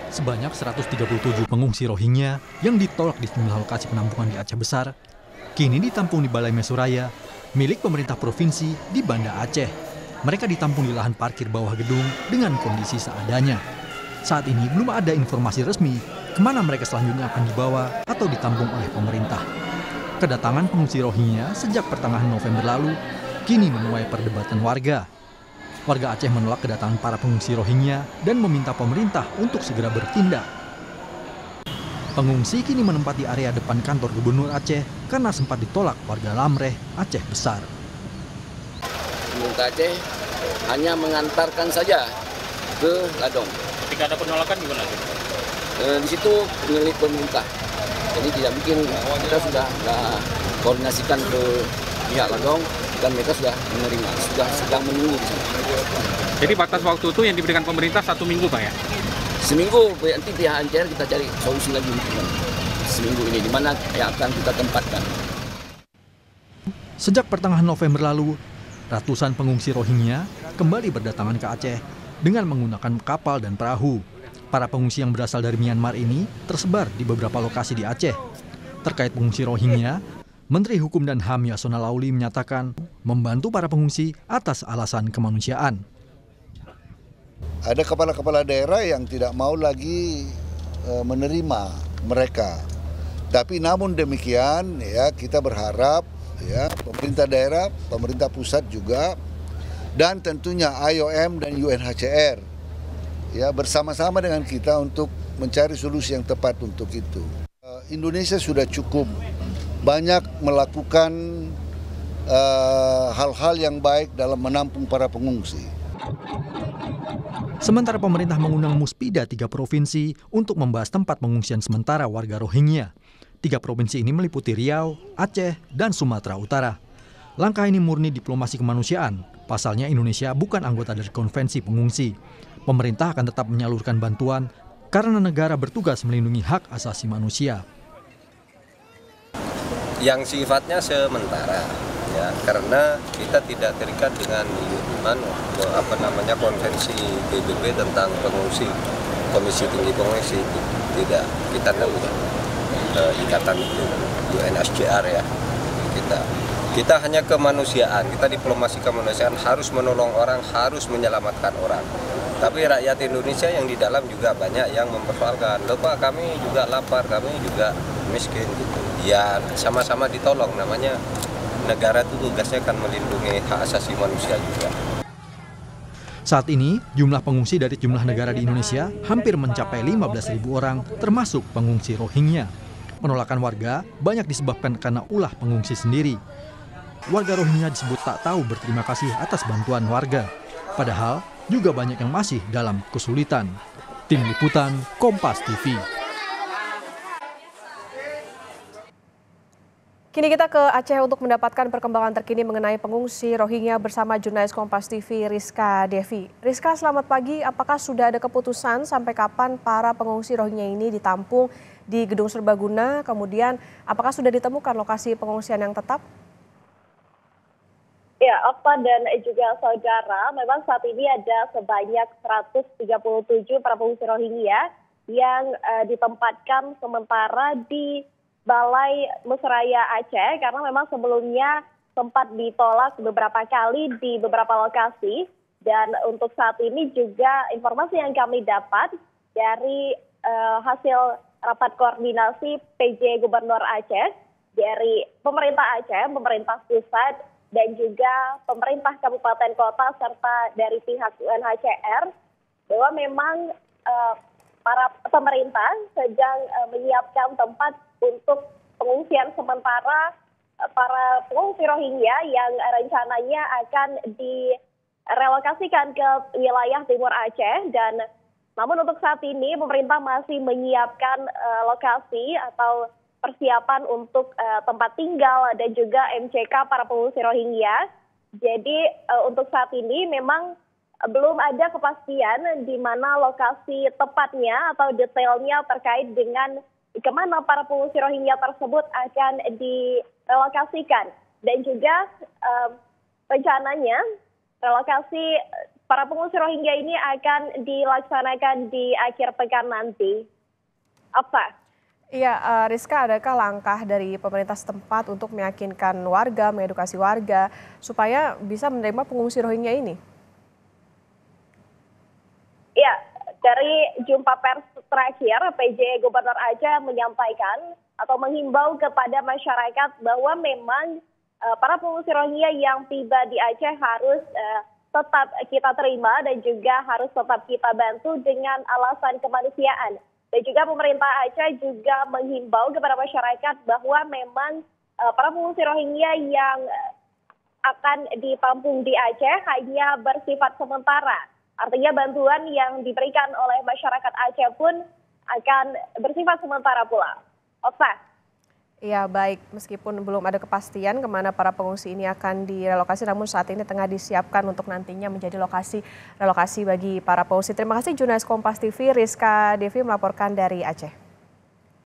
Sebanyak 137 pengungsi Rohingya yang ditolak di sejumlah lokasi penampungan di Aceh Besar, kini ditampung di Balai Mesuraya, milik pemerintah provinsi di Banda Aceh. Mereka ditampung di lahan parkir bawah gedung dengan kondisi seadanya. Saat ini belum ada informasi resmi kemana mereka selanjutnya akan dibawa atau ditampung oleh pemerintah. Kedatangan pengungsi Rohingya sejak pertengahan November lalu kini menuai perdebatan warga. Warga Aceh menolak kedatangan para pengungsi Rohingya dan meminta pemerintah untuk segera bertindak. Pengungsi kini menempati area depan kantor Gubernur Aceh karena sempat ditolak warga Lamreh, Aceh Besar. Pemerintah Aceh hanya mengantarkan saja ke Ladong. Ketika ada penolakan gimana? Di situ milik pemerintah. Jadi tidak mungkin, kita sudah koordinasikan ke pihak Ladong dan mereka sudah menerima, sudah sedang menunggu di sana. Jadi batas waktu itu yang diberikan pemerintah 1 minggu, Pak ya? Seminggu, nanti pihak NCR kita cari solusi lagi untuk seminggu ini, di mana yang akan kita tempatkan. Sejak pertengahan November lalu, ratusan pengungsi Rohingya kembali berdatangan ke Aceh dengan menggunakan kapal dan perahu. Para pengungsi yang berasal dari Myanmar ini tersebar di beberapa lokasi di Aceh. Terkait pengungsi Rohingya, Menteri Hukum dan HAM Yasona Lauli menyatakan membantu para pengungsi atas alasan kemanusiaan. Ada kepala-kepala daerah yang tidak mau lagi menerima mereka. Tapi namun demikian ya kita berharap ya pemerintah daerah, pemerintah pusat juga dan tentunya IOM dan UNHCR ya bersama-sama dengan kita untuk mencari solusi yang tepat untuk itu. Indonesia sudah cukup banyak melakukan hal-hal yang baik dalam menampung para pengungsi. Sementara pemerintah mengundang Muspida 3 provinsi untuk membahas tempat pengungsian sementara warga Rohingya. 3 provinsi ini meliputi Riau, Aceh, dan Sumatera Utara. Langkah ini murni diplomasi kemanusiaan. Pasalnya Indonesia bukan anggota dari konvensi pengungsi. Pemerintah akan tetap menyalurkan bantuan karena negara bertugas melindungi hak asasi manusia. Yang sifatnya sementara ya karena kita tidak terikat dengan konvensi PBB tentang pengungsi, Komisi Tinggi Pengungsi tidak, kita tidak punya ikatan itu UNHCR ya kita hanya kemanusiaan, kita diplomasi kemanusiaan, harus menolong orang, harus menyelamatkan orang. Tapi rakyat Indonesia yang di dalam juga banyak yang mempersoalkan, loh Pak, kami juga lapar, kami juga miskin gitu. Ya sama-sama ditolong, namanya negara itu tugasnya kan melindungi hak asasi manusia juga. Saat ini, jumlah pengungsi dari jumlah negara di Indonesia hampir mencapai 15.000 orang, termasuk pengungsi Rohingya. Penolakan warga banyak disebabkan karena ulah pengungsi sendiri. Warga Rohingya disebut tak tahu berterima kasih atas bantuan warga. Padahal juga banyak yang masih dalam kesulitan. Tim Liputan, Kompas TV. Kini kita ke Aceh untuk mendapatkan perkembangan terkini mengenai pengungsi Rohingya bersama jurnalis Kompas TV Rizka Devi. Rizka, selamat pagi. Apakah sudah ada keputusan sampai kapan para pengungsi Rohingya ini ditampung di Gedung Serbaguna? Kemudian apakah sudah ditemukan lokasi pengungsian yang tetap? Ya, Okta dan juga saudara, memang saat ini ada sebanyak 137 para pengungsi Rohingya yang ditempatkan sementara di Balai Mesuraya Aceh karena memang sebelumnya sempat ditolak beberapa kali di beberapa lokasi. Dan untuk saat ini juga informasi yang kami dapat dari hasil rapat koordinasi PJ Gubernur Aceh dari pemerintah Aceh, pemerintah pusat, dan juga pemerintah kabupaten kota serta dari pihak UNHCR bahwa memang para pemerintah sedang menyiapkan tempat untuk pengungsian sementara para pengungsi Rohingya yang rencananya akan direlokasikan ke wilayah Timur Aceh. Dan namun untuk saat ini pemerintah masih menyiapkan lokasi atau persiapan untuk tempat tinggal dan juga MCK para pengungsi Rohingya. Jadi untuk saat ini memang belum ada kepastian di mana lokasi tepatnya atau detailnya terkait dengan kemana para pengungsi Rohingya tersebut akan direlokasikan. Dan juga rencananya relokasi para pengungsi Rohingya ini akan dilaksanakan di akhir pekan nanti. Apa? Iya, Rizka, adakah langkah dari pemerintah setempat untuk meyakinkan warga, mengedukasi warga supaya bisa menerima pengungsi Rohingya ini? Ya, dari jumpa pers terakhir, PJ Gubernur Aceh menyampaikan atau menghimbau kepada masyarakat bahwa memang para pengungsi Rohingya yang tiba di Aceh harus tetap kita terima dan juga harus tetap kita bantu dengan alasan kemanusiaan. Dan juga pemerintah Aceh juga menghimbau kepada masyarakat bahwa memang para pengungsi Rohingya yang akan ditampung di Aceh hanya bersifat sementara. Artinya bantuan yang diberikan oleh masyarakat Aceh pun akan bersifat sementara pula. Oke. Ya, baik, meskipun belum ada kepastian kemana para pengungsi ini akan direlokasi, namun saat ini tengah disiapkan untuk nantinya menjadi lokasi relokasi bagi para pengungsi. Terima kasih jurnalis Kompas TV Rizka Devi melaporkan dari Aceh.